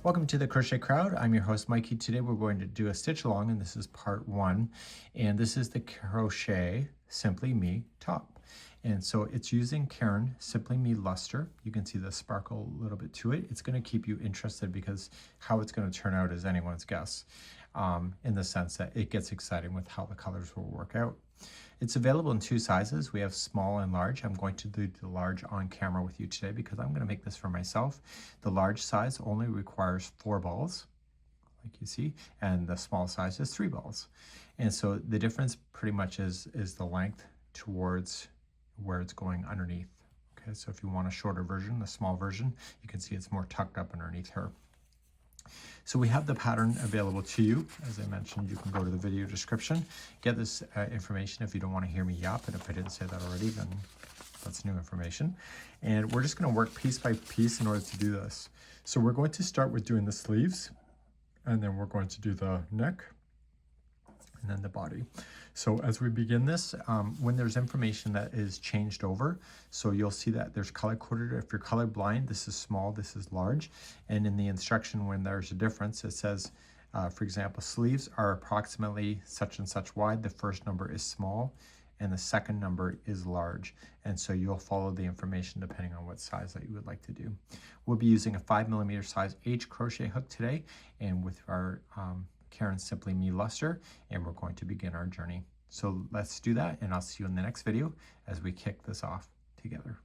Welcome to the Crochet Crowd. I'm your host Mikey. Today we're going to do a stitch along, and this is part 1, and this is the Crochet Simply Me top. And so it's using Caron Simply Me luster. You can see the sparkle a little bit to it. It's going to keep you interested because how it's going to turn out is anyone's guess, in the sense that it gets exciting with how the colors will work out. It's available in 2 sizes. We have small and large. I'm going to do the large on camera with you today because I'm going to make this for myself. The large size only requires 4 balls, like you see, and the small size is 3 balls. And so the difference pretty much is the length towards where it's going underneath. Okay, so if you want a shorter version, the small version, you can see it's more tucked up underneath her. So we have the pattern available to you. As I mentioned, you can go to the video description, get this information if you don't want to hear me yap, and if I didn't say that already, then that's new information. And we're just going to work piece by piece in order to do this. So we're going to start with doing the sleeves, and then we're going to do the neck, and then the body. So as we begin this, when there's information that is changed over, so you'll see that there's color coded. If you're color blind, this is small, this is large. And in the instruction, when there's a difference, it says, for example, sleeves are approximately such and such wide. The first number is small and the second number is large. And so you'll follow the information depending on what size that you would like to do. We'll be using a 5mm size H crochet hook today, and with our Caron Simply Me luster, and we're going to begin our journey. So let's do that, and I'll see you in the next video as we kick this off together.